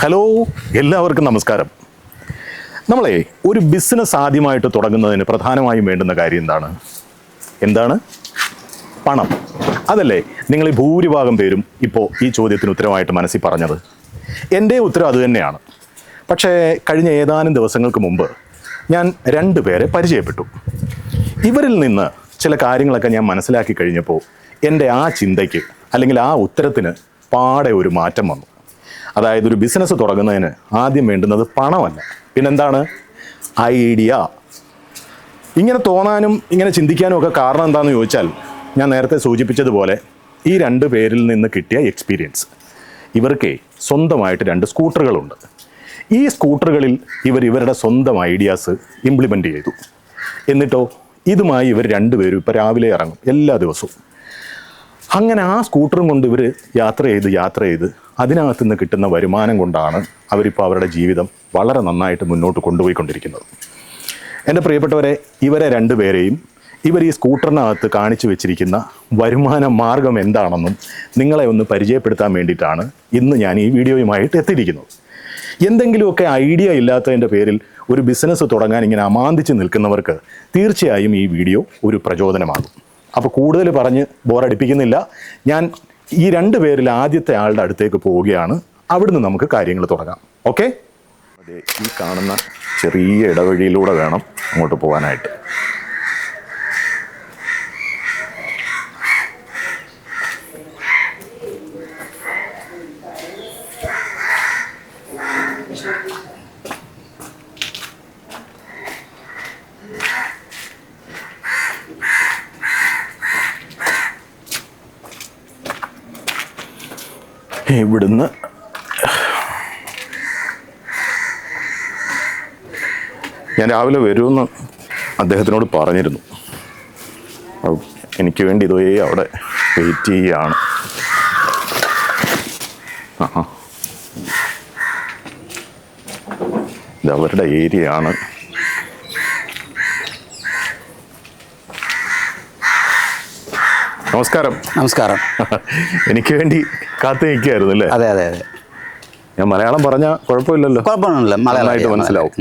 Hello, എല്ലാവർക്കും നമസ്കാരം. നമ്മളെ ഒരു ബിസിനസ് ആദ്യമായിട്ട് തുടങ്ങുന്നതിന് പ്രധാനമായും വേണ്ടുന്ന കാര്യം എന്താണ്? പണം. അതല്ലേ നിങ്ങൾ ഈ ഭൂരിഭാഗം പേരും ഇപ്പോൾ ഈ ചോദ്യത്തിന് ഉത്തരമായിട്ട് മനസ്സിൽ പറഞ്ഞത്. എൻ്റെ ഉത്തരം അതുതന്നെയാണ്. പക്ഷേ കഴിഞ്ഞ ഏതാനും ദിവസങ്ങൾക്ക് മുമ്പ് ഞാൻ 2 പേരെ പരിചയപ്പെട്ടു. ഇവരിൽ നിന്ന് ചില കാര്യങ്ങളൊക്കെ ഞാൻ മനസ്സിലാക്കി കഴിഞ്ഞപ്പോൾ എൻ്റെ ആ ചിന്തയ്ക്ക് അല്ലെങ്കിൽ ആ ഉത്തരത്തിന് പാടെ ഒരു മാറ്റം വന്നു. അതായത് ഒരു ബിസിനസ് തുടങ്ങുന്നതിന് ആദ്യം വേണ്ടുന്നത് പണമല്ല, പിന്നെന്താണ്? ഐഡിയ. ഇങ്ങനെ തോന്നാനും ഇങ്ങനെ ചിന്തിക്കാനും ഒക്കെ കാരണം എന്താണെന്ന് ചോദിച്ചാൽ, ഞാൻ നേരത്തെ സൂചിപ്പിച്ചതുപോലെ ഈ 2 പേരിൽ നിന്ന് കിട്ടിയ എക്സ്പീരിയൻസ്. ഇവർക്ക് സ്വന്തമായിട്ട് 2 സ്കൂട്ടറുകളുണ്ട്. ഈ സ്കൂട്ടറുകളിൽ ഇവരുടെ സ്വന്തം ഐഡിയാസ് ഇംപ്ലിമെൻ്റ് ചെയ്തു. എന്നിട്ടോ ഇതുമായി ഇവർ 2 പേരും ഇപ്പോൾ രാവിലെ ഇറങ്ങും എല്ലാ ദിവസവും. അങ്ങനെ ആ സ്കൂട്ടറും കൊണ്ട് ഇവർ യാത്ര ചെയ്ത് അതിനകത്തു നിന്ന് കിട്ടുന്ന വരുമാനം കൊണ്ടാണ് അവരിപ്പോൾ അവരുടെ ജീവിതം വളരെ നന്നായിട്ട് മുന്നോട്ട് കൊണ്ടുപോയിക്കൊണ്ടിരിക്കുന്നത്. എൻ്റെ പ്രിയപ്പെട്ടവരെ, ഇവരെ 2 പേരെയും ഇവർ ഈ സ്കൂട്ടറിനകത്ത് കാണിച്ചു വെച്ചിരിക്കുന്ന വരുമാന മാർഗം എന്താണെന്നും നിങ്ങളെ ഒന്ന് പരിചയപ്പെടുത്താൻ വേണ്ടിയിട്ടാണ് ഇന്ന് ഞാൻ ഈ വീഡിയോയുമായിട്ട് എത്തിയിരിക്കുന്നത്. എന്തെങ്കിലുമൊക്കെ ഐഡിയ ഇല്ലാത്തതിൻ്റെ പേരിൽ ഒരു ബിസിനസ് തുടങ്ങാൻ ഇങ്ങനെ അമാന്തിച്ച് നിൽക്കുന്നവർക്ക് തീർച്ചയായും ഈ വീഡിയോ ഒരു പ്രചോദനമാകും. അപ്പോൾ കൂടുതൽ പറഞ്ഞ് ബോറടിപ്പിക്കുന്നില്ല. ഞാൻ ഈ 2 പേരിൽ ആദ്യത്തെ ആളുടെ അടുത്തേക്ക് പോവുകയാണ്. അവിടുന്ന് നമുക്ക് കാര്യങ്ങൾ തുടങ്ങാം. ഓക്കെ? അതെ, ഈ കാണുന്ന ചെറിയ ഇടവഴിയിലൂടെ വേണം അങ്ങോട്ട് പോകാനായിട്ട്. ഇവിടുന്ന് ഞാൻ രാവിലെ വരുമെന്ന് അദ്ദേഹത്തിനോട് പറഞ്ഞിരുന്നു. എനിക്ക് വേണ്ടി ഇതേ അവിടെ വെയിറ്റ് ചെയ്യുകയാണ്. ഇത് അവരുടെ ഏരിയ ആണ്. നമസ്കാരം. നമസ്കാരം. എനിക്ക് വേണ്ടി കാത്തു നിൽക്കുകയായിരുന്നു അല്ലേ? അതെ അതെ അതെ. ഞാൻ മലയാളം പറഞ്ഞാൽ കുഴപ്പമില്ലല്ലോ? കുഴപ്പമൊന്നുമില്ല, നന്നായിട്ട് മനസ്സിലാവും.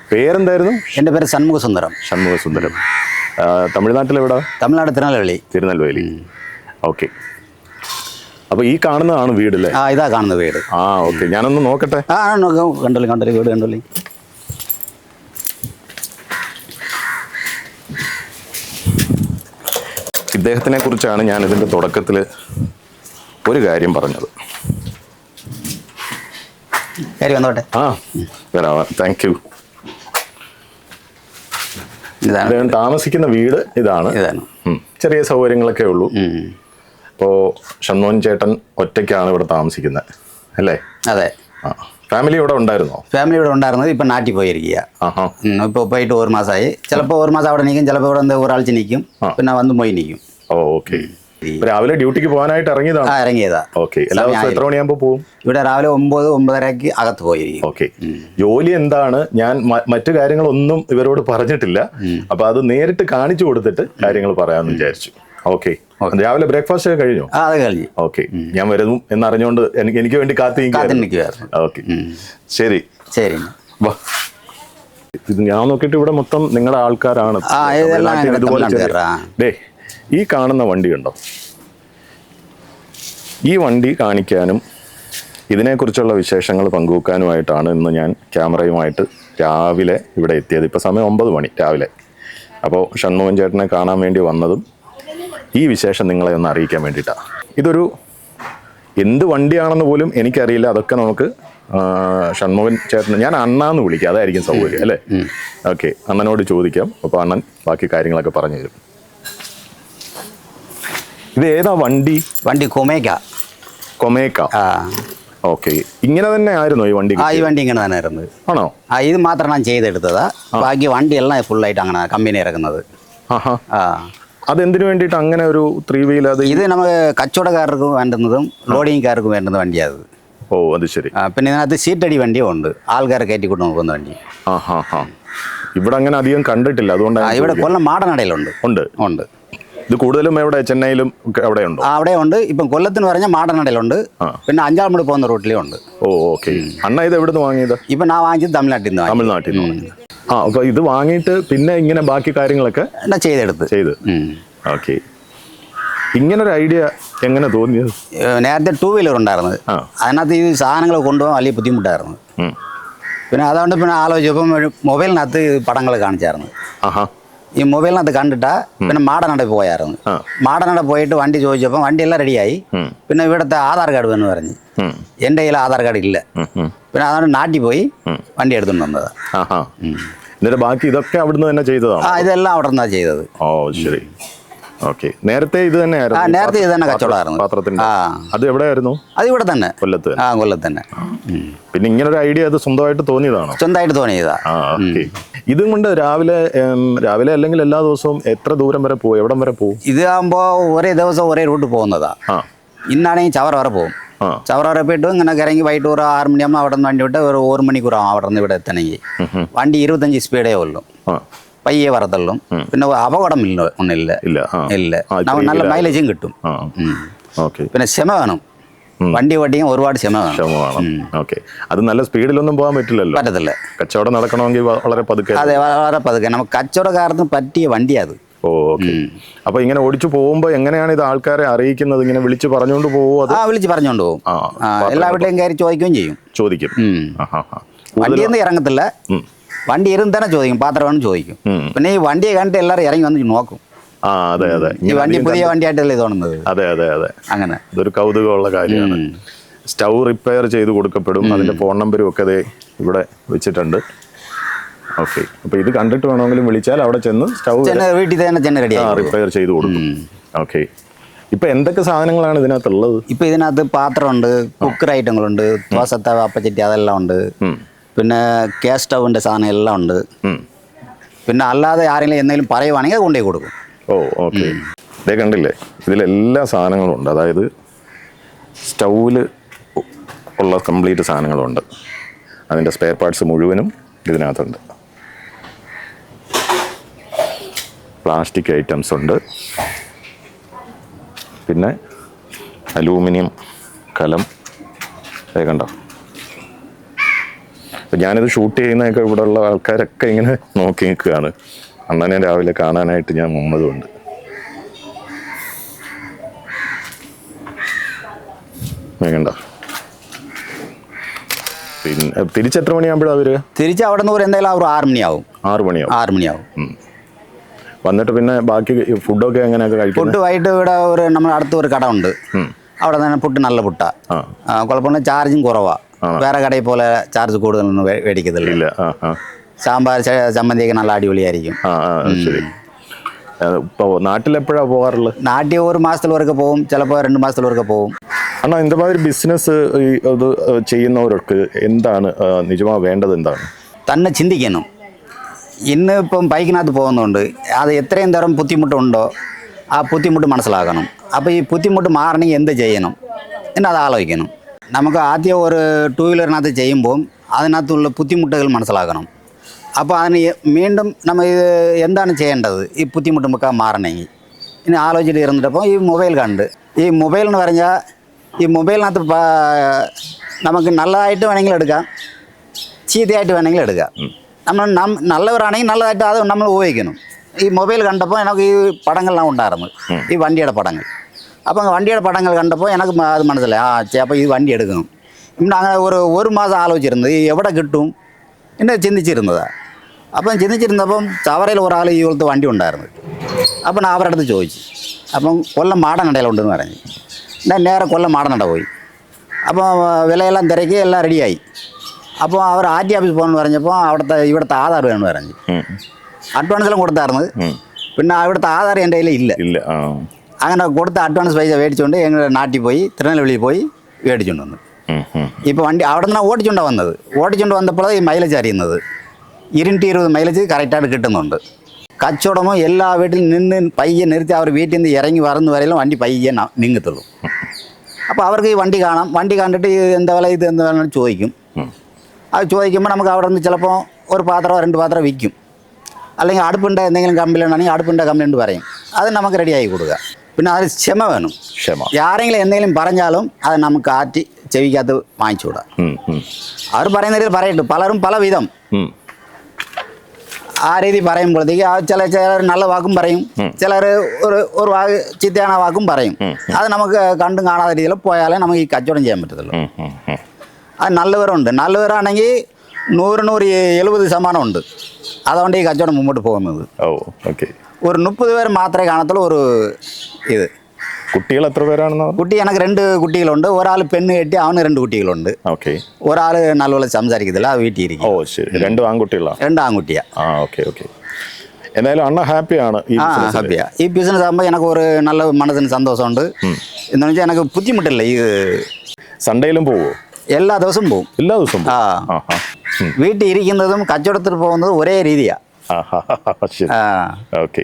പേരെന്തായിരുന്നു? എൻ്റെ പേര് ഷൺമുഖസുന്ദരം. ഷൺമുഖസുന്ദരം. തമിഴ്നാട്ടിലെവിടെ? തമിഴ്നാട് തിരുനെൽവേലി. ഓക്കെ. അപ്പോൾ ഈ കാണുന്നതാണ് വീട് അല്ലേ? ഇതാ കാണുന്ന വീട്. ഓക്കെ, ഞാനൊന്ന് നോക്കട്ടെ. കണ്ടോളി വീട് കണ്ടോളി. ഇദ്ദേഹത്തിനെ കുറിച്ചാണ് ഞാൻ ഇതിൻ്റെ തുടക്കത്തിൽ ഒരു കാര്യം പറഞ്ഞത്. വരാം. Thank you. അദ്ദേഹം താമസിക്കുന്ന വീട് ഇതാണ്. ചെറിയ സൗകര്യങ്ങളൊക്കെ ഉള്ളൂ. ഇപ്പോൾ ഷൺമോഹൻ ചേട്ടൻ ഒറ്റയ്ക്കാണ് ഇവിടെ താമസിക്കുന്നത് അല്ലേ? അതെ. ഫാമിലി ഇവിടെ ഉണ്ടായിരുന്നോ? ഫാമിലി ഇവിടെ ഉണ്ടായിരുന്നത്. ഇപ്പം നാട്ടിൽ പോയിരിക്കുക. ഇപ്പോൾ പോയിട്ട് 1 മാസമായി. ചിലപ്പോൾ 1 മാസം അവിടെ നിൽക്കും, ചിലപ്പോൾ ഇവിടെ ഒരാഴ്ച നിൽക്കും, പിന്നെ വന്ന് പോയി നിൽക്കും. ഓക്കെ. രാവിലെ ഡ്യൂട്ടിക്ക് പോകാനായിട്ട് ഇറങ്ങിയതാ. ഓക്കെ. എല്ലാ ദിവസവും എത്ര മണിയാകുമ്പോൾ പോകും? ഇവിടെ രാവിലെ 9-9:30 അകത്ത് പോയിരിക്കും. ഓക്കെ. ജോലി എന്താണ്? ഞാൻ മറ്റു കാര്യങ്ങളൊന്നും ഇവരോട് പറഞ്ഞിട്ടില്ല. അപ്പൊ അത് നേരിട്ട് കാണിച്ചു കൊടുത്തിട്ട് കാര്യങ്ങൾ പറയാമെന്ന് വിചാരിച്ചു. ഓക്കെ. രാവിലെ ബ്രേക്ക്ഫാസ്റ്റ് ഒക്കെ കഴിഞ്ഞോ? അത് കഴിഞ്ഞു. ഓക്കെ. ഞാൻ വരുന്നു എന്നറിഞ്ഞുകൊണ്ട് എനിക്ക് വേണ്ടി കാത്തിരിക്കുകയായിരുന്നു. ഓക്കെ, ശരി. വാ. ഇത് ഞാൻ നോക്കിയിട്ട് ഇവിടെ മൊത്തം നിങ്ങളുടെ ആൾക്കാരാണ്. ഈ കാണുന്ന വണ്ടി ഉണ്ടോ? ഈ വണ്ടി കാണിക്കാനും ഇതിനെക്കുറിച്ചുള്ള വിശേഷങ്ങൾ പങ്കുവെക്കാനുമായിട്ടാണ് ഇന്ന് ഞാൻ ക്യാമറയുമായിട്ട് രാവിലെ ഇവിടെ എത്തിയത്. ഇപ്പോൾ സമയം 9 മണി രാവിലെ. അപ്പോൾ ഷൺമോഹൻ ചേട്ടനെ കാണാൻ വേണ്ടി വന്നതും ഈ വിശേഷം നിങ്ങളെ ഒന്ന് അറിയിക്കാൻ വേണ്ടിയിട്ടാണ്. ഇതൊരു എന്ത് വണ്ടിയാണെന്ന് പോലും എനിക്കറിയില്ല. അതൊക്കെ നമുക്ക് ഷൺമോഹൻ ചേട്ടന് ഞാൻ അണ്ണാന്ന് വിളിക്കാം, അതായിരിക്കും സൗകര്യം അല്ലേ? ഓക്കെ, അണ്ണനോട് ചോദിക്കാം. അപ്പോൾ അണ്ണൻ ബാക്കി കാര്യങ്ങളൊക്കെ പറഞ്ഞു തരും. ഇത് ഏതാ വണ്ടി? കൊമേക്ക. ഓക്കെ. ഇങ്ങനെ തന്നെ ആയിരുന്നു ഈ വണ്ടി? ഈ വണ്ടി ഇങ്ങനെ തന്നെ ആയിരുന്നു. ആണോ? ഇത് മാത്രം ഞാൻ ചെയ്തെടുത്തതാ. ബാക്കി വണ്ടിയെല്ലാം ഫുള്ളായിട്ട് അങ്ങനെ കമ്പനി ഇറക്കുന്നത്. അതെന്തിനു വേണ്ടിയിട്ട് അങ്ങനെ ഒരു 3 വീലർ? ഇത് നമുക്ക് കച്ചവടക്കാർക്ക് വേണ്ടുന്നതും ലോഡിങ്ങുകാർക്ക് വേണ്ടുന്ന വണ്ടിയാണ്. അത് ശരി. പിന്നെ ഇതിനകത്ത് സീറ്റടി വണ്ടിയും ഉണ്ട്, ആൾക്കാരെ കയറ്റിക്കൊണ്ട് നോക്കുന്ന വണ്ടി. ഇവിടെ അങ്ങനെ അധികം കണ്ടിട്ടില്ല, അതുകൊണ്ടാണ്. ഇവിടെ കൊല്ലം മാടനടയിലുണ്ട്. ഉണ്ട്. ഇത് കൂടുതലും എവിടെ ചെന്നൈയിലും അവിടെ ഉണ്ടോ? അവിടെ ഉണ്ട്. ഇപ്പം കൊല്ലത്തിന് പറഞ്ഞാൽ മാടനടയിലുണ്ട്, പിന്നെ അഞ്ചാമൂട് പോകുന്ന റൂട്ടിലും ഉണ്ട്. ഓ ഓക്കെ. അണ്ണ ഇത് എവിടെ നിന്ന് വാങ്ങിയത്? ഇപ്പം ഞാൻ വാങ്ങിച്ചത് തമിഴ്നാട്ടിൽ നിന്ന്. തമിഴ്നാട്ടിൽ നിന്ന്. അപ്പൊ ഇത് വാങ്ങിയിട്ട് പിന്നെ ഇങ്ങനെ ബാക്കി കാര്യങ്ങളൊക്കെ ചെയ്ത്. ഓക്കെ. ഇങ്ങനൊരു ഐഡിയ എങ്ങനെ തോന്നിയത്? നേരത്തെ 2 വീലർ ഉണ്ടായിരുന്നത്, അതിനകത്ത് ഈ സാധനങ്ങൾ കൊണ്ടുപോകാൻ വലിയ ബുദ്ധിമുട്ടായിരുന്നു. പിന്നെ അതുകൊണ്ട് പിന്നെ ആലോചിച്ചപ്പം മൊബൈലിനകത്ത് പടങ്ങൾ കാണിച്ചായിരുന്നു. ഈ മൊബൈലിനകത്ത് കണ്ടിട്ടാ പിന്നെ മാടനട പോയായിരുന്നു. മാടനട പോയിട്ട് വണ്ടി ചോദിച്ചപ്പോൾ വണ്ടിയെല്ലാം റെഡിയായി. പിന്നെ ഇവിടുത്തെ ആധാർ കാർഡ് എന്ന് പറഞ്ഞ് എൻ്റെ കയ്യിൽ ആധാർ കാർഡ് ഇല്ല. പിന്നെ അതുകൊണ്ട് നാട്ടിൽ പോയി വണ്ടി എടുത്തുകൊണ്ട് വന്നത്. എന്നിട്ട് ബാക്കി ഇതൊക്കെ അവിടുന്ന് തന്നെ ചെയ്തതാണ്? ഇതെല്ലാം അവിടെ നിന്നാണ് ചെയ്തത്. ഓ ശരി. ഓക്കെ. നേരത്തെ ഇത് തന്നെയായിരുന്നു? നേരത്തെ ഇത് തന്നെ കച്ചവടമായിരുന്നു. പാത്രത്തിന്റെ അത് എവിടെയായിരുന്നു? അത് ഇവിടെ തന്നെ, കൊല്ലത്ത്. കൊല്ലത്ത് തന്നെ. പിന്നെ ഇങ്ങനെ ഒരു ഐഡിയ അത് സ്വന്തമായിട്ട് തോന്നിയതാണോ? സ്വന്തമായിട്ട് തോന്നിയതാ. ഇതും കൊണ്ട് രാവിലെ അല്ലെങ്കിൽ എല്ലാ ദിവസവും എത്ര ദൂരം വരെ പോകും? എവിടം വരെ പോകും? ഇത് ആകുമ്പോ ഒരേ ദിവസം ഒരേ റൂട്ട് പോകുന്നതാ. ഇന്നാണെങ്കിൽ ചവറ വരെ പോകും. ചവറ വരെ പോയിട്ട് ഇങ്ങനെ ഇറങ്ങി വൈകിട്ട് ഒരു 6 മണിയാകുമ്പോൾ അവിടെ നിന്ന് വണ്ടി വിട്ട് ഒരു 1 മണിക്കൂറാവും അവിടെ നിന്ന് ഇവിടെ എത്തണമെങ്കിൽ. വണ്ടി 25 സ്പീഡേ ഉള്ളൂ, പയ്യെ വരത്തുള്ളൂ. പിന്നെ അപകടം ഒന്നുമില്ല. നല്ല മൈലേജും കിട്ടും. പിന്നെ ക്ഷമ വേണം, വണ്ടി ഓടിക്കാൻ ഒരുപാട് ക്ഷമ വേണം. ഓക്കെ. അത് നല്ല സ്പീഡിലൊന്നും പോകാൻ പറ്റത്തില്ല. കച്ചവടം നടക്കണമെങ്കിൽ വളരെ പതുക്കെ. അതെ, വളരെ പതുക്കെ. നമുക്ക് കച്ചവടക്കാരന് പറ്റിയ വണ്ടിയാണ് അത്. ഓ ഓക്കെ. അപ്പൊ ഇങ്ങനെ ഓടിച്ചു പോകുമ്പോ എങ്ങനെയാണ് ഇത് ആൾക്കാരെ അറിയിക്കുന്നത്? ഇങ്ങനെ വിളിച്ച് പറഞ്ഞുകൊണ്ട് പോകുമോ? വിളിച്ച് പറഞ്ഞുകൊണ്ട് പോകും. എല്ലാ വീട്ടിലും കയറി ചോദിക്കും. വണ്ടിയൊന്നും ഇറങ്ങത്തില്ല. വണ്ടി ഇരുന്ന് തന്നെ ചോദിക്കും, പാത്രമാണ് ചോദിക്കും. പിന്നെ ഈ വണ്ടിയെ കണ്ടിട്ട് എല്ലാവരും ഇറങ്ങി വന്ന് നോക്കും. അതെ. ഈ വണ്ടി പുതിയ വണ്ടിയായിട്ടല്ലേ തോന്നുന്നത്. അതെ. അങ്ങനെ ഇതൊരു കൗതുകമുള്ള കാര്യമാണ്. സ്റ്റൗ റിപ്പയർ ചെയ്ത് കൊടുക്കപ്പെടും. അതിന്റെ ഫോൺ നമ്പരും ഒക്കെ ഇവിടെ വെച്ചിട്ടുണ്ട്. ഓക്കെ. അപ്പൊ ഇത് കണ്ടിട്ട് വേണമെങ്കിലും വിളിച്ചാൽ അവിടെ ചെന്ന് സ്റ്റൗ വീട്ടിൽ തന്നെ റിപ്പയർ ചെയ്ത് കൊടുക്കും. ഓക്കെ. ഇപ്പൊ എന്തൊക്കെ സാധനങ്ങളാണ് ഇതിനകത്തുള്ളത്? ഇപ്പൊ ഇതിനകത്ത് പാത്രമുണ്ട്, കുക്കർ ഐറ്റങ്ങളുണ്ട്, ദോശത്തവ, അപ്പച്ചട്ടി അതെല്ലാം ഉണ്ട്. പിന്നെ ഗ്യാസ് സ്റ്റൗവിൻ്റെ സാധനം എല്ലാം ഉണ്ട്. പിന്നെ അല്ലാതെ ആരെങ്കിലും എന്തെങ്കിലും പറയുവാണെങ്കിൽ കൊണ്ടുപോയി കൊടുക്കും. ഓ ഓക്കെ. ഇതേ കണ്ടില്ലേ, ഇതിലെല്ലാ സാധനങ്ങളും ഉണ്ട്. അതായത് സ്റ്റൗവിൽ ഉള്ള കംപ്ലീറ്റ് സാധനങ്ങളുണ്ട്. അതിൻ്റെ സ്പെയർ പാർട്സ് മുഴുവനും ഇതിനകത്തുണ്ട്. പ്ലാസ്റ്റിക് ഐറ്റംസ് ഉണ്ട്. പിന്നെ അലൂമിനിയം കലം. അതേ കണ്ടോ. അപ്പം ഞാനിത് ഷൂട്ട് ചെയ്യുന്നതൊക്കെ ഇവിടെ ഉള്ള ആൾക്കാരൊക്കെ ഇങ്ങനെ നോക്കി നിൽക്കുകയാണ്. അണ്ണനെ രാവിലെ കാണാനായിട്ട് ഞാൻ വന്നതുകൊണ്ട്. വേണ്ട. പിന്നെ തിരിച്ചെത്ര മണിയാകുമ്പോഴാണ് വരിക? തിരിച്ച് അവിടെ നിന്ന് എന്തായാലും ഒരു 6 മണിയാവും. 6 മണിയാവും. വന്നിട്ട് പിന്നെ ബാക്കി ഫുഡൊക്കെ എങ്ങനെയൊക്കെ കഴിക്കും? ഫുഡ് വൈകിട്ട് ഇവിടെ നമ്മുടെ അടുത്ത് ഒരു കട ഉണ്ട്. അവിടെ തന്നെ പുട്ട് നല്ല പുട്ടാ. കുഴപ്പമില്ല, ചാർജും കുറവാണ്. വേറെ കടയിൽ പോലെ ചാർജ് കൂടുതലൊന്നും മേടിക്കത്തില്ല. സാമ്പാർ ചമ്മന്തിയൊക്കെ നല്ല അടിപൊളിയായിരിക്കും. ശരി. ഇപ്പോൾ നാട്ടിലെപ്പോഴാണ് പോകാറുള്ളത്? നാട്ടിൽ 1 മാസത്തിലൊക്കെ പോകും, ചിലപ്പോൾ 2 മാസത്തിലൊക്കെ പോകും. അണ്ണാ, ഇതുമാതിരി ബിസിനസ് ഇത് ചെയ്യുന്നവർക്ക് എന്താണ് നിജമായി വേണ്ടത്? എന്താണ് തന്നെ ചിന്തിക്കണം. ഇന്ന് ഇപ്പം ബൈക്കിനകത്ത് പോകുന്നുണ്ട്, അത് എത്രയും തരം ബുദ്ധിമുട്ടുണ്ടോ ആ ബുദ്ധിമുട്ട് മനസ്സിലാക്കണം. അപ്പോൾ ഈ ബുദ്ധിമുട്ട് മാറണമെങ്കിൽ എന്ത് ചെയ്യണം എന്നത് ആലോചിക്കണം. നമുക്ക് ആദ്യം ഒരു 2 വീലറിനകത്ത് ചെയ്യുമ്പോൾ അതിനകത്തുള്ള ബുദ്ധിമുട്ടുകൾ മനസ്സിലാക്കണം. അപ്പോൾ അതിന് വീണ്ടും നമ്മൾ ഇത് എന്താണ് ചെയ്യേണ്ടത് ഈ ബുദ്ധിമുട്ട് നമുക്ക് മാറണമെങ്കിൽ ഇനി ആലോചിച്ചിട്ട് ഇരുന്നിട്ടപ്പോൾ ഈ മൊബൈൽ കണ്ട്, ഈ മൊബൈൽ എന്ന് പറഞ്ഞാൽ ഈ മൊബൈലിനകത്ത് നമുക്ക് നല്ലതായിട്ട് വേണമെങ്കിൽ എടുക്കാം, ചീത്തയായിട്ട് വേണമെങ്കിൽ എടുക്കാം. നമ്മൾ നല്ലവരാണെങ്കിൽ നല്ലതായിട്ട് അത് നമ്മൾ ഉപയോഗിക്കണം. ഈ മൊബൈൽ കണ്ടപ്പോൾ എനിക്ക് ഈ പടങ്ങളെല്ലാം ഉണ്ടായിരുന്നു, ഈ വണ്ടിയുടെ പടങ്ങൾ. അപ്പം വണ്ടിയുടെ പടങ്ങൾ കണ്ടപ്പോൾ എനിക്ക് അത് മനസ്സിലായി, അപ്പോൾ ഈ വണ്ടി എടുക്കണം. പിന്നെ അങ്ങനെ ഒരു മാസം ആലോചിച്ചിരുന്നത് ഈ എവിടെ കിട്ടും എന്നെ ചിന്തിച്ചിരുന്നതാണ്. അപ്പം ചിന്തിച്ചിരുന്നപ്പം ചവറയിൽ ഒരാൾ ഈ പോലത്തെ വണ്ടി ഉണ്ടായിരുന്നു. അപ്പം ഞാൻ അവരുടെ അടുത്ത് ചോദിച്ചു. അപ്പം കൊല്ലം മാടനടയിലുണ്ടെന്ന് പറഞ്ഞു. ഞാൻ നേരെ കൊല്ലം മാടനട പോയി. അപ്പോൾ വിലയെല്ലാം തിരക്കി എല്ലാം റെഡിയായി. അപ്പോൾ അവർ ആർ ടി ഓഫീസ് പോകണമെന്ന് പറഞ്ഞപ്പോൾ ഇവിടുത്തെ ആധാർ വേണമെന്ന് പറഞ്ഞു. അഡ്വാൻസെല്ലാം കൊടുത്തായിരുന്നു. പിന്നെ ഇവിടുത്തെ ആധാർ എൻ്റെ കയ്യിൽ ഇല്ല. അങ്ങനെ കൊടുത്ത അഡ്വാൻസ് പൈസ മേടിച്ചുകൊണ്ട് ഞങ്ങൾ നാട്ടിൽ പോയി തിരുനെൽവേലിയിൽ പോയി മേടിച്ചുകൊണ്ട് വന്നു. ഇപ്പോൾ വണ്ടി അവിടെ നിന്ന് ഓടിച്ചുകൊണ്ട് വന്നപ്പോൾ ഈ മൈലേജ് അറിയുന്നത് 220 മൈലേജ് കറക്റ്റായിട്ട് കിട്ടുന്നുണ്ട്. കച്ചവടമോ എല്ലാ വീട്ടിൽ നിന്ന് പയ്യെ നിർത്തി അവർ വീട്ടിൽ നിന്ന് ഇറങ്ങി വരുന്ന വരെയും വണ്ടി പയ്യെ നീങ്ങത്തുള്ളൂ. അപ്പോൾ അവർക്ക് ഈ വണ്ടി കാണാം. വണ്ടി കണ്ടിട്ട് എന്താ വില ഇത് എന്താ ചോദിക്കും. അത് ചോദിക്കുമ്പോൾ നമുക്ക് അവിടെ നിന്ന് ചിലപ്പോൾ ഒരു പാത്രമോ 2 പാത്രം വിൽക്കും. അല്ലെങ്കിൽ അടുപ്പിൻ്റെ എന്തെങ്കിലും കംപ്ലൈൻ്റ് ആണെങ്കിൽ അടുപ്പിൻ്റെ കംപ്ലൈൻറ്റ് പറയും. അത് നമുക്ക് റെഡിയാക്കി കൊടുക്കുക. പിന്നെ അത് ക്ഷമ വേണം. ക്ഷമ. ആരെങ്കിലും എന്തെങ്കിലും പറഞ്ഞാലും അത് നമുക്ക് ആറ്റി ചെവിക്കകത്ത് വാങ്ങിച്ചുകൂടാ. അവർ പറയുന്ന രീതിയിൽ പറയട്ടു. പലരും പല വിധം ആ രീതി പറയുമ്പോഴത്തേക്ക് ചിലർ നല്ല വാക്കും പറയും, ചിലർ ഒരു വാക്ക് ചീത്തയാണ് വാക്കും പറയും. അത് നമുക്ക് കണ്ടും കാണാത്ത രീതിയിൽ പോയാലേ നമുക്ക് ഈ കച്ചവടം ചെയ്യാൻ പറ്റത്തുള്ളൂ. അത് നല്ലവരുണ്ട്. നല്ലവരാണെങ്കിൽ 100-170% ഉണ്ട്. അതുകൊണ്ട് ഈ കച്ചവടം മുമ്പോട്ട് പോകുന്നത്. ഒരു 30 പേർ മാത്രമേ കാണത്തുള്ളൂ. ഒരു ഇത് കുട്ടികൾ എത്ര പേരാണെന്ന്? കുട്ടി എനിക്ക് 2 കുട്ടികളുണ്ട്. ഒരാൾ പെണ്ണ് കെട്ടി, അവന് 2 കുട്ടികളുണ്ട്. ഒരാൾ നല്ലപോലെ സംസാരിക്കത്തില്ല, വീട്ടിൽ ഇരിക്കും. 2 ആൺകുട്ടികളാണ്. 2 ആൺകുട്ടിയാ. എന്തായാലും അണ്ണ ഹാപ്പിയാണ്. ഹാപ്പിയാ. ഈ ബിസിനസ് ആകുമ്പോൾ എനിക്ക് ഒരു നല്ല മനസ്സിന് സന്തോഷമുണ്ട്. എന്താണെന്ന് വെച്ചാൽ എനിക്ക് ബുദ്ധിമുട്ടില്ല. ഈ സൺഡേയിലും പോവോ? എല്ലാ ദിവസവും പോകും. എല്ലാ ദിവസവും? വീട്ടിൽ ഇരിക്കുന്നതും കച്ചവടത്തിൽ പോകുന്നതും ഒരേ രീതിയാണ്. ഓക്കെ.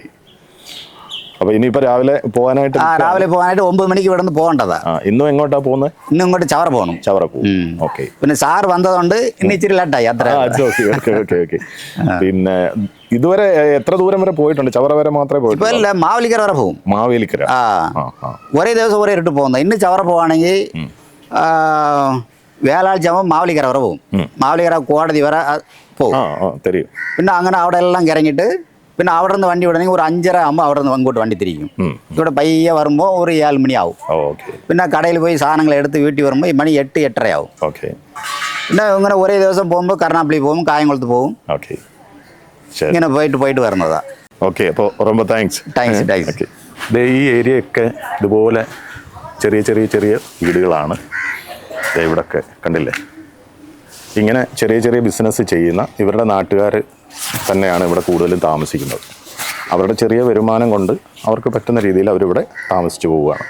അപ്പൊ ഇനിയിപ്പോ രാവിലെ പോകാനായിട്ട് 9 മണിക്ക് ഇവിടെ നിന്ന് പോകേണ്ടതാ. ഇന്നും എങ്ങോട്ടാ പോകുന്നത്? ഇന്നും ഇങ്ങോട്ട് ചവറ പോകണം. ചവറ പോകും. ഓക്കെ. പിന്നെ സാർ വന്നതുകൊണ്ട് ഇന്ന് ഇച്ചിരി ലേറ്റായി. അത്ര. പിന്നെ ഇതുവരെ എത്ര ദൂരം വരെ പോയിട്ടുണ്ട്? ചവറ വരെ മാത്രമേ പോയിട്ടുള്ളൂ? ഇപ്പൊ അല്ല, മാവേലിക്കര വരെ പോകും. മാവേലിക്കര. ഒരേ ദിവസം ഒരേ ഇട്ട് പോകുന്നത്. ഇന്ന് ചവറ പോവാണെങ്കിൽ വ്യാഴാഴ്ച ആകുമ്പോൾ മാവേലിക്കര വരെ പോകും. മാവേലിക്കര കോടതി വരെ പോകും. പിന്നെ അങ്ങനെ അവിടെ എല്ലാം ഇറങ്ങിയിട്ട് പിന്നെ അവിടെ നിന്ന് വണ്ടി വിടണമെങ്കിൽ ഒരു 5:30 ആകുമ്പോൾ അവിടെ നിന്ന് അങ്ങോട്ട് വണ്ടി തിരിക്കും. ഇവിടെ പയ്യെ വരുമ്പോൾ ഒരു 7 മണിയാവും. പിന്നെ കടയിൽ പോയി സാധനങ്ങൾ എടുത്ത് വീട്ടിൽ വരുമ്പോൾ ഈ മണി 8-8:30 ആവും. പിന്നെ ഇങ്ങനെ ഒരേ ദിവസം പോകുമ്പോൾ കരുനാപ്പള്ളി പോകും, കായംകുളത്ത് പോകും. ഇങ്ങനെ പോയിട്ട് വരുന്നതാ. ഓക്കെ. അപ്പോൾ ரொம்ப താങ്ക്സ്. ഈ ഏരിയയൊക്കെ ഇതുപോലെ ചെറിയ ചെറിയ ചെറിയ വീടുകളാണ്. ഇവിടെയൊക്കെ കണ്ടില്ലേ? ഇങ്ങനെ ചെറിയ ചെറിയ ബിസിനസ് ചെയ്യുന്ന ഇവരുടെ നാട്ടുകാർ തന്നെയാണ് ഇവിടെ കൂടുതലും താമസിക്കുന്നത്. അവരുടെ ചെറിയ വരുമാനം കൊണ്ട് അവർക്ക് പറ്റുന്ന രീതിയിൽ അവരിവിടെ താമസിച്ചു പോവുകയാണ്.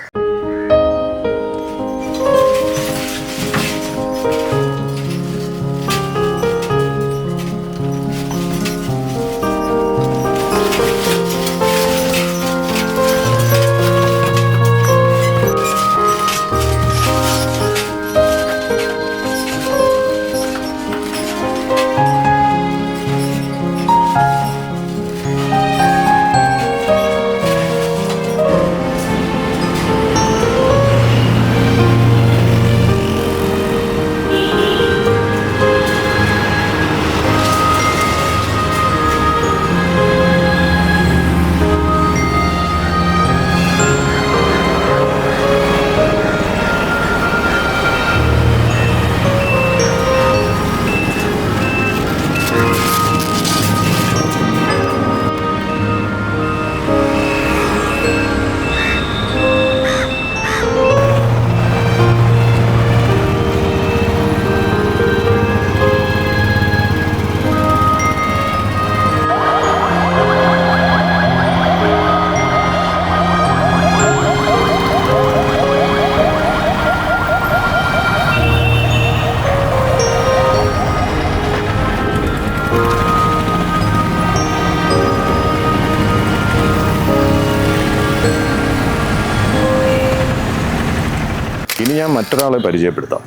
ഇനി ഞാൻ മറ്റൊരാളെ പരിചയപ്പെടുത്താം.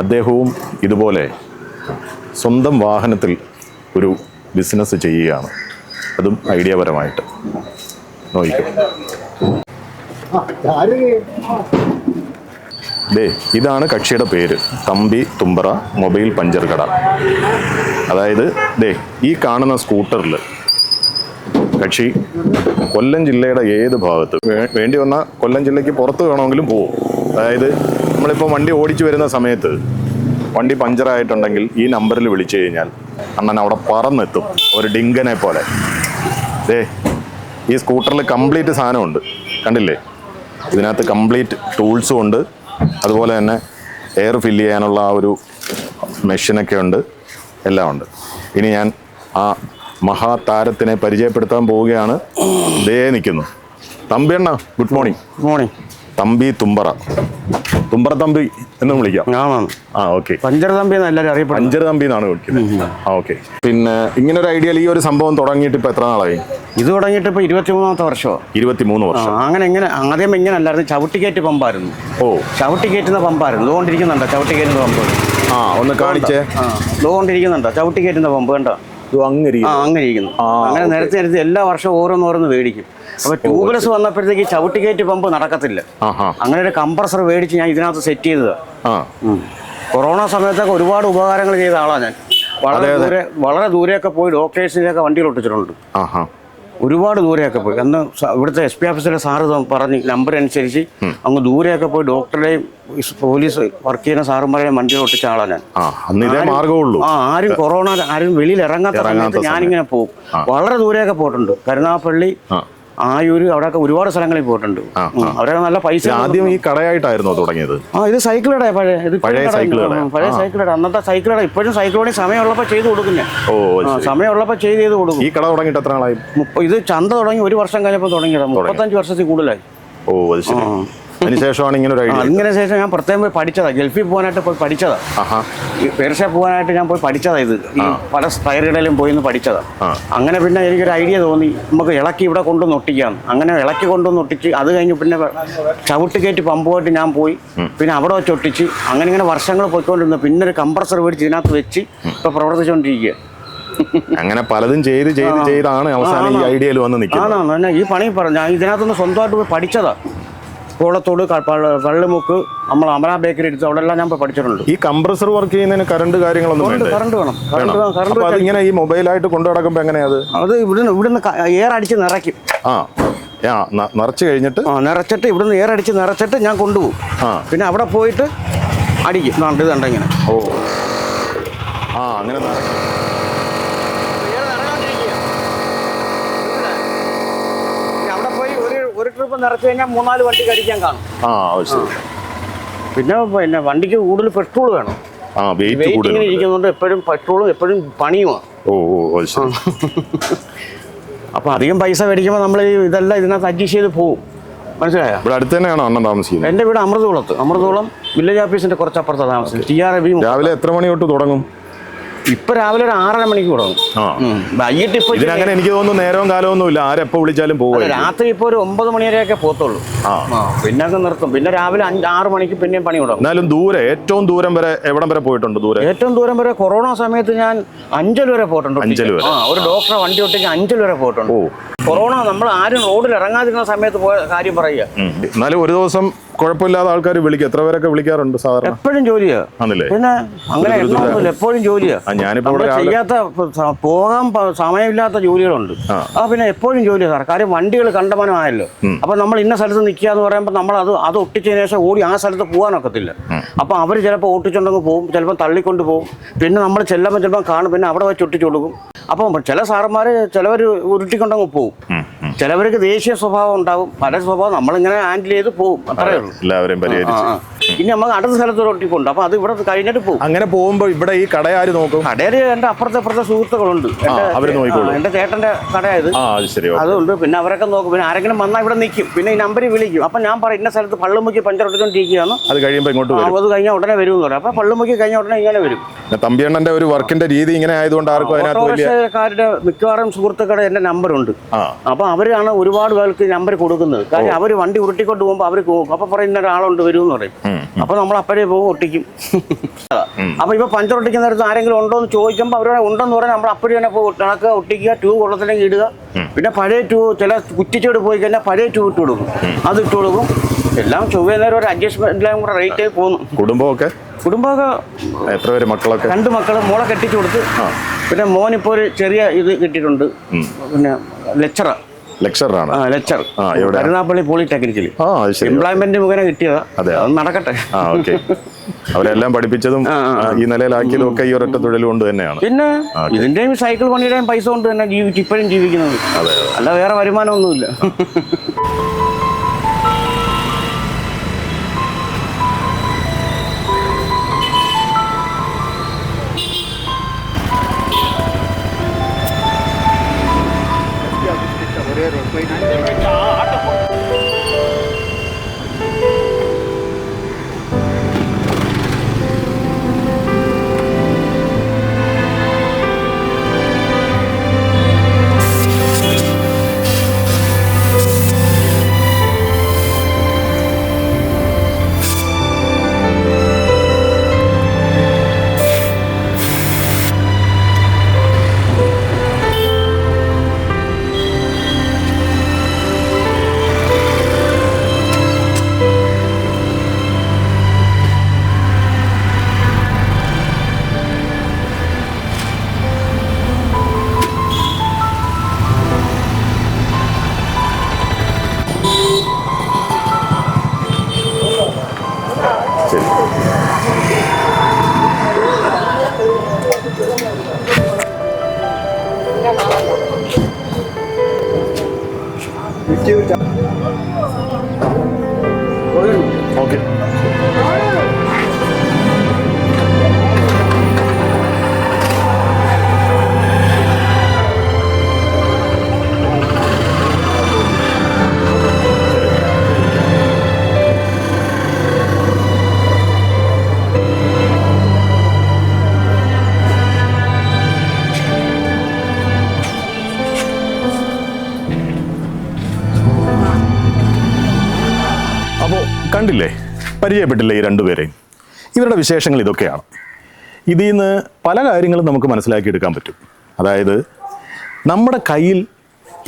അദ്ദേഹവും ഇതുപോലെ സ്വന്തം വാഹനത്തിൽ ഒരു ബിസിനസ് ചെയ്യുകയാണ്. അതും ഐഡിയപരമായിട്ട്. നോക്കിക്കോ. ഇതാണ് കക്ഷിയുടെ പേര്. തമ്പി തുമ്പറ മൊബൈൽ പഞ്ചർ കട. അതായത് ഈ കാണുന്ന സ്കൂട്ടറിൽ കക്ഷി കൊല്ലം ജില്ലയുടെ ഏത് ഭാഗത്ത് വേണ്ടി വന്നാൽ കൊല്ലം ജില്ലയ്ക്ക് പുറത്ത് വേണമെങ്കിലും പോകും. അതായത് നമ്മളിപ്പോൾ വണ്ടി ഓടിച്ചു വരുന്ന സമയത്ത് വണ്ടി പഞ്ചറായിട്ടുണ്ടെങ്കിൽ ഈ നമ്പറിൽ വിളിച്ചു കഴിഞ്ഞാൽ അണ്ണൻ അവിടെ പറന്നെത്തും, ഒരു ഡിങ്കനെ പോലെ. ഈ സ്കൂട്ടറിൽ കംപ്ലീറ്റ് സാധനമുണ്ട്, കണ്ടില്ലേ? ഇതിനകത്ത് കംപ്ലീറ്റ് ടൂൾസും ഉണ്ട്, അതുപോലെ തന്നെ എയർ ഫില്ല് ചെയ്യാനുള്ള ആ ഒരു മെഷീനൊക്കെ ഉണ്ട്, എല്ലാം ഉണ്ട്. ഇനി ഞാൻ ആ മഹാതാരത്തിനെ പരിചയപ്പെടുത്താൻ പോവുകയാണ്. നിൽക്കുന്നു തമ്പി അണ്ണ. Good morning. Morning. Thampi Thumbara, Thumbara Thampi എന്ന് വിളിക്കാം. ഓക്കെ. പഞ്ചർ തമ്പി എല്ലാവരും അറിയപ്പെടും. പഞ്ചർ തമ്പി എന്നാണ് വിളിക്കുന്നത്. ഓക്കെ. പിന്നെ ഇങ്ങനെ ഒരു ഐഡിയയിൽ ഈ ഒരു സംഭവം തുടങ്ങിയിട്ട് ഇപ്പൊ എത്ര നാളായി? ഇത് തുടങ്ങിയിട്ട് ഇപ്പൊ 23ാമത്തെ വർഷമോ? 23 വർഷം. അങ്ങനെ ആദ്യം ഇങ്ങനെ അല്ലായിരുന്നു, ചവിട്ടിക്കയറ്റ് പമ്പായിരുന്നു. ചവിട്ടിക്കയറ്റുന്ന പമ്പായിരുന്നു. ഇതുകൊണ്ടിരിക്കുന്നുണ്ടോ ചവിട്ടിക്കയറ്റുന്ന പമ്പ്? ഒന്ന് കാണിച്ചേ. ഇതുകൊണ്ടിരിക്കുന്നുണ്ടോ ചവിട്ടിക്കയറ്റുന്ന പമ്പ്? കണ്ടോ? അങ്ങനെ അങ്ങനെ ഇരിക്കുന്നു. അങ്ങനെ നിരത്തി നിരത്തി എല്ലാ വർഷവും ഓരോന്നോരോന്ന് മേടിക്കും. അപ്പോൾ ട്യൂബ്ലെസ് വന്നപ്പോഴത്തേക്ക് ചവിട്ടിക്കയറ്റ് പമ്പ് നടക്കത്തില്ല. അങ്ങനെ ഒരു കംപ്രസർ മേടിച്ച് ഞാൻ ഇതിനകത്ത് സെറ്റ് ചെയ്തതാണ്. കൊറോണ സമയത്തൊക്കെ ഒരുപാട് ഉപകാരങ്ങൾ ചെയ്ത ആളാണ് ഞാൻ. വളരെ ദൂരെയൊക്കെ പോയി ഡോക്ടേഴ്സിനെയൊക്കെ വണ്ടിയിൽ ഒട്ടിച്ചിട്ടുണ്ട്. ഒരുപാട് ദൂരെയൊക്കെ പോയി. അന്ന് ഇവിടുത്തെ SP ഓഫീസിലെ സാറ് പറഞ്ഞ് നമ്പർ അനുസരിച്ച് അങ്ങ് ദൂരെയൊക്കെ പോയി ഡോക്ടറുടെയും പോലീസ് വർക്ക് ചെയ്യുന്ന സാറുമാരെയും വണ്ടിയിൽ ഒട്ടിച്ച ആളാണ് ഞാൻ. ആരും കൊറോണ ആരും വെളിയിൽ ഇറങ്ങാത്ത സമയത്ത് ഞാനിങ്ങനെ പോകും. വളരെ ദൂരെയൊക്കെ പോയിട്ടുണ്ട്. കരുനാഗപ്പള്ളി, ആയൂര്, അവിടെയൊക്കെ ഒരുപാട് സ്ഥലങ്ങളിൽ പോയിട്ടുണ്ട്. അവരൊക്കെ നല്ല പൈസ. ആദ്യം ഈ കടയായിട്ടായിരുന്നോ തുടങ്ങിയത്? ഇത് സൈക്കിൾ കട, പഴയ സൈക്കിൾ കട. അന്നത്തെ സൈക്കിൾ കട ഇപ്പോഴും സൈക്കിൾ പണി സമയമുള്ളപ്പോൾ ചെയ്ത് കൊടുക്കും ഞാൻ. സമയമുള്ളപ്പോൾ ചെയ്ത് കൊടുക്കും. ഈ കട തുടങ്ങിയിട്ട് എത്ര നാളായി? ഇത് ചന്ത തുടങ്ങി 1 വർഷം കഴിഞ്ഞപ്പോൾ തുടങ്ങിയതാണ്. 35 വർഷത്തിൽ കൂടുതലായി. അതിനുശേഷമാണ് ഇങ്ങനെ ഒരു ഐഡിയ. ഇങ്ങനെ ശേഷം ഞാൻ പ്രത്യേകം പോയി പഠിച്ചതാ. ഗൾഫിൽ പോകാനായിട്ട് പോയി പഠിച്ചതാ. പേർഷ്യ പോകാനായിട്ട് ഞാൻ പോയി പഠിച്ചതാ. ഇത് ഈ പല ടയർ കടയിലും പോയി പഠിച്ചതാ. അങ്ങനെ പിന്നെ എനിക്കൊരു ഐഡിയ തോന്നി, നമുക്ക് ഇളക്കി ഇവിടെ കൊണ്ടുവന്ന് ഒട്ടിക്കാം. അങ്ങനെ ഇളക്കി കൊണ്ടുവന്ന് ഒട്ടിച്ച് അത് കഴിഞ്ഞ് പിന്നെ ചവിട്ടുകയറ്റ് പമ്പുമായിട്ട് ഞാൻ പോയി. പിന്നെ അവിടെ വെച്ച് ഒട്ടിച്ച് അങ്ങനെ ഇങ്ങനെ വർഷങ്ങൾ പോയിക്കൊണ്ടിരുന്നു. പിന്നെ ഒരു കംപ്രസർ മേടിച്ച് ഇതിനകത്ത് വെച്ച് ഇപ്പൊ പ്രവർത്തിച്ചുകൊണ്ടിരിക്കുക. അങ്ങനെ പലതും ചെയ്താണ് അവസാനം ഈ ഐഡിയയിൽ വന്ന് നിൽക്കുന്നത്. ഈ പണി പറഞ്ഞു ഞാൻ ഇതിനകത്തുനിന്ന് സ്വന്തമായിട്ട് പോയി പഠിച്ചതാ. കോളത്തോട്, പള്ളിമുക്ക്, നമ്മൾ അമല ബേക്കറി എടുത്ത് അവിടെ എല്ലാം ഞാൻ പഠിച്ചിട്ടുണ്ട്. ഈ കംപ്രസർ വർക്ക് ചെയ്യുന്നതിന് കറണ്ട് കാര്യങ്ങളൊന്നും കറണ്ട് വേണം. ഇങ്ങനെ ഈ മൊബൈലായിട്ട് കൊണ്ടു നടക്കുമ്പോൾ എങ്ങനെയാ അത് ഇവിടുന്ന് എയർ അടിച്ച് നിറയ്ക്കും. നിറച്ച് കഴിഞ്ഞിട്ട് നിറച്ചിട്ട് ഇവിടുന്ന് എയർ അടിച്ച് നിറച്ചിട്ട് ഞാൻ കൊണ്ടുപോകും. പിന്നെ അവിടെ പോയിട്ട് അടിക്കും. ഇത് കണ്ടിങ്ങനെ അങ്ങനെ ഒരു ട്രിപ്പ് നിറച്ചു കഴിഞ്ഞാൽ 3-4 വണ്ടിക്ക് അടിക്കാൻ കാണും. പിന്നെ വണ്ടിക്ക് കൂടുതൽ പെട്രോൾ വേണം. വെയിറ്റിങ്ങിന് ഇരിക്കുന്നുണ്ട്. എപ്പോഴും പെട്രോളും എപ്പോഴും പണിയുമാണ്. അപ്പൊ അധികം പൈസ മേടിക്കുമ്പോൾ നമ്മൾ ഇതെല്ലാം ഇതിനകത്ത് അഡ്ജസ്റ്റ് ചെയ്ത് പോകും. മനസ്സിലായോ? ഇവിടെ അടുത്ത് തന്നെയാണോ അണ്ണൻ താമസിക്കുന്നത്? എൻ്റെ വീട് അമൃതകുളം വില്ലേജ് ഓഫീസിന്റെ കുറച്ചപ്പുറത്താണ് താമസിക്കുന്നത്. TRAB. രാവിലെ എത്ര മണി തൊട്ട് തുടങ്ങും? ഇപ്പൊ രാവിലെ ഒരു 6:30 മണിക്ക് തുടങ്ങും. വൈകിട്ട് ഇപ്പൊ ഇതിനങ്ങനെ എനിക്ക് തോന്നുന്നു നേരവും കാലമൊന്നുമില്ല, ആരെപ്പോ വിളിച്ചാലും പോകും. രാത്രി ഇപ്പൊ ഒരു 9 മണി വരെയൊക്കെ പോത്തുള്ളൂ. പിന്നെ അങ്ങ് നിർത്തും. പിന്നെ രാവിലെ 6 മണിക്ക് പിന്നെയും പണി തുടങ്ങും. എന്നാലും ഏറ്റവും ദൂരം വരെ എവിടം വരെ പോയിട്ടുണ്ട്? ഏറ്റവും ദൂരം വരെ കൊറോണ സമയത്ത് ഞാൻ അഞ്ചൽ വരെ പോയിട്ടുണ്ട്. ഒരു ഡോക്ടറെ വണ്ടി ഒട്ടിച്ച് അഞ്ചൽ വരെ പോയിട്ടുണ്ട്. കൊറോണ നമ്മൾ ആരും റോഡിൽ ഇറങ്ങാതിരുന്ന സമയത്ത് പോയ കാര്യം പറയുക. എന്നാലും ഒരു ദിവസം കുഴപ്പമില്ലാതെ ആൾക്കാർ വിളിക്കും. എത്ര പേരൊക്കെ വിളിക്കാറുണ്ട് സാധാരണ? എപ്പോഴും ജോലിയാ. പിന്നെ അങ്ങനെ എപ്പോഴും ജോലിയാ. ചെയ്യാത്ത പോകാൻ സമയമില്ലാത്ത ജോലികളുണ്ട്. പിന്നെ എപ്പോഴും ജോലിയാ സാർ. കാര്യം വണ്ടികൾ കണ്ടമാനമായല്ലോ. അപ്പൊ നമ്മൾ ഇന്ന സ്ഥലത്ത് നിൽക്കുക എന്ന് പറയുമ്പോൾ നമ്മൾ അത് ഒട്ടിച്ചതിന് ശേഷം ഓടി ആ സ്ഥലത്ത് പോകാനൊക്കത്തില്ല. അപ്പൊ അവർ ചിലപ്പോൾ ഓട്ടിച്ചുണ്ടെങ്കിൽ പോകും, ചിലപ്പോൾ തള്ളിക്കൊണ്ട് പോകും. പിന്നെ നമ്മൾ ചിലപ്പോൾ കാണും. പിന്നെ അവിടെ വെച്ച് ഒട്ടിച്ചു കൊടുക്കും. അപ്പം ചില സാറന്മാർ ചിലവർ ഉരുട്ടിക്കൊണ്ടങ്ങ് പോകും. ചിലവർക്ക് ദേശീയ സ്വഭാവം ഉണ്ടാവും. പല സ്വഭാവം നമ്മളിങ്ങനെ ഹാൻഡിൽ ചെയ്ത് പോകും. അത്രേ ഉള്ളൂ. എല്ലാവരെയും ഇനി നമുക്ക് അടുത്ത സ്ഥലത്ത് ഒട്ടിക്കൊണ്ട് അപ്പൊ അത് ഇവിടെ കഴിഞ്ഞിട്ട് പോകും. അങ്ങനെ പോകുമ്പോൾ ഇവിടെ ഈ കടയാര് നോക്കും? കടയില് എന്റെ അപ്പുറത്തെ സുഹൃത്തുക്കളുണ്ട്. എന്റെ ചേട്ടന്റെ കടയായത് അതുകൊണ്ട് പിന്നെ അവരൊക്കെ നോക്കും. പിന്നെ ആരെങ്കിലും വന്നാൽ ഇവിടെ നിൽക്കും. പിന്നെ ഈ നമ്പറിൽ വിളിക്കും. അപ്പൊ ഞാൻ പറയും ഇന്ന സ്ഥലത്ത് പള്ളുമുക്കി പഞ്ചർ ഒട്ടിക്കൊണ്ടിരിക്കുകയാണ്. അത് കഴിയുമ്പോൾ ഇങ്ങോട്ട് അത് കഴിഞ്ഞാൽ ഉടനെ വരും എന്ന് പറയും. അപ്പൊ പള്ളുമുക്കി കഴിഞ്ഞ ഉടനെ ഇങ്ങനെ വരും. തമ്പിയണ്ണന്റെ ഒരു വർക്കിന്റെ രീതി ഇങ്ങനെ ആയതുകൊണ്ട് ഓട്ടോറിക്ഷക്കാരുടെ മിക്കവാറും സുഹൃത്തുക്കളുടെ എന്റെ നമ്പറുണ്ട്. അപ്പൊ അവരാണ് ഒരുപാട് പേർക്ക് നമ്പർ കൊടുക്കുന്നത്. കാര്യം അവര് വണ്ടി ഉരുട്ടിക്കൊണ്ട് പോകുമ്പോൾ അവർക്ക് പോകും. അപ്പൊ പറയുന്ന ഒരാളുണ്ട് വരും എന്ന് പറയും. അപ്പൊ നമ്മൾ അപ്പോഴേ പോകും, ഒട്ടിക്കും. അപ്പൊ ഇപ്പൊ പഞ്ചർ ഒട്ടിക്കുന്ന നേരത്ത് ആരെങ്കിലും ഉണ്ടോ എന്ന് ചോദിക്കുമ്പോൾ അവരോട് ഉണ്ടെന്ന് പറഞ്ഞാൽ നമ്മൾ അപ്പോഴും തന്നെ പോയി ഇണക്കുക, ഒട്ടിക്കുക, ട്യൂബ് കൊള്ളത്തിലേക്ക് ഇടുക. പിന്നെ പഴയ ട്യൂബ് ചില കുറ്റിച്ചോട് പോയി കഴിഞ്ഞാൽ പഴയ ട്യൂബ് ഇട്ട് കൊടുക്കും. അത് ഇട്ട് കൊടുക്കും. എല്ലാം ചൊവ്വ നേരം ഒരു അഡ്ജസ്റ്റ്മെന്റിലും കൂടെ റേറ്റ് ആയി പോകുന്നു. കുടുംബമൊക്കെ എത്ര പേര്? മക്കളൊക്കെ 2 മക്കള്. മോളെ കെട്ടിച്ചു കൊടുത്ത്. പിന്നെ മോനിപ്പോ ഒരു ചെറിയ ഇത് കിട്ടിയിട്ടുണ്ട്. പിന്നെ ലെക്ചറാണ്. കരുനാഗപ്പള്ളി പോളിടെക്നിക്കൽ എംപ്ലോയ്മെന്റ് മുഖേന കിട്ടിയതാ. അത് നടക്കട്ടെ. അവരെല്ലാം പഠിപ്പിച്ചതും ഈ നിലയിലാക്കിയതും ഒക്കെ ഈ ഒരൊറ്റ തൊഴിൽ കൊണ്ട് തന്നെയാണ്. പിന്നെ ഇതിന്റെയും സൈക്കിൾ പണിയുടെയും പൈസ കൊണ്ട് തന്നെ ഇപ്പോഴും ജീവിക്കുന്നത്. അല്ല വേറെ വരുമാനമൊന്നുമില്ല. ഓക്കെ. അപ്പോൾ കണ്ടില്ലേ, പരിചയപ്പെട്ടില്ലേ ഈ രണ്ടുപേരെയും? ഇവരുടെ വിശേഷങ്ങൾ ഇതൊക്കെയാണ്. ഇതിൽ നിന്ന് പല കാര്യങ്ങളും നമുക്ക് മനസ്സിലാക്കിയെടുക്കാൻ പറ്റും. അതായത് നമ്മുടെ കയ്യിൽ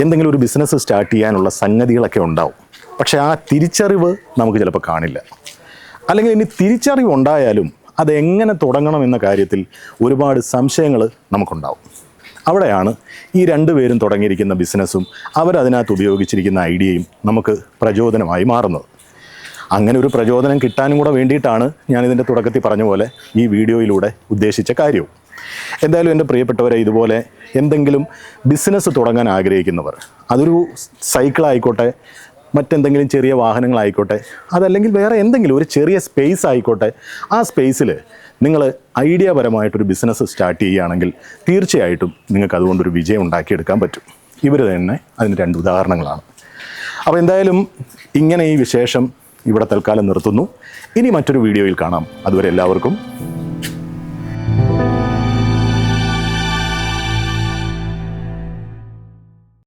എന്തെങ്കിലും ഒരു ബിസിനസ് സ്റ്റാർട്ട് ചെയ്യാനുള്ള സംഗതികളൊക്കെ ഉണ്ടാവും, പക്ഷേ ആ തിരിച്ചറിവ് നമുക്ക് ചിലപ്പോൾ കാണില്ല. അല്ലെങ്കിൽ ഇനി തിരിച്ചറിവ് ഉണ്ടായാലും അതെങ്ങനെ തുടങ്ങണം എന്ന കാര്യത്തിൽ ഒരുപാട് സംശയങ്ങൾ നമുക്കുണ്ടാവും. അവിടെയാണ് ഈ രണ്ടുപേരും തുടങ്ങിയിരിക്കുന്ന ബിസിനസ്സും അവരതിനകത്ത് ഉപയോഗിച്ചിരിക്കുന്ന ഐഡിയയും നമുക്ക് പ്രചോദനമായി മാറുന്നത്. അങ്ങനെ ഒരു പ്രചോദനം കിട്ടാനും കൂടെ വേണ്ടിയിട്ടാണ് ഞാനിതിൻ്റെ തുടക്കത്തിൽ പറഞ്ഞ പോലെ ഈ വീഡിയോയിലൂടെ ഉദ്ദേശിച്ച കാര്യവും. എന്തായാലും എൻ്റെ പ്രിയപ്പെട്ടവരെ, ഇതുപോലെ എന്തെങ്കിലും ബിസിനസ് തുടങ്ങാൻ ആഗ്രഹിക്കുന്നവർ, അതൊരു സൈക്കിളായിക്കോട്ടെ, മറ്റെന്തെങ്കിലും ചെറിയ വാഹനങ്ങളായിക്കോട്ടെ, അതല്ലെങ്കിൽ വേറെ എന്തെങ്കിലും ഒരു ചെറിയ സ്പേസ് ആയിക്കോട്ടെ, ആ സ്പേസിൽ നിങ്ങൾ ഐഡിയാപരമായിട്ടൊരു ബിസിനസ് സ്റ്റാർട്ട് ചെയ്യുകയാണെങ്കിൽ തീർച്ചയായിട്ടും നിങ്ങൾക്ക് അതുകൊണ്ടൊരു വിജയം ഉണ്ടാക്കിയെടുക്കാൻ പറ്റും. ഇവർ തന്നെ അതിന് 2 ഉദാഹരണങ്ങളാണ്. അപ്പോൾ എന്തായാലും ഇങ്ങനെ ഈ വിശേഷം ഇവിടെ തൽക്കാലം നിർത്തുന്നു. ഇനി മറ്റൊരു വീഡിയോയിൽ കാണാം. അതുവരെ എല്ലാവർക്കും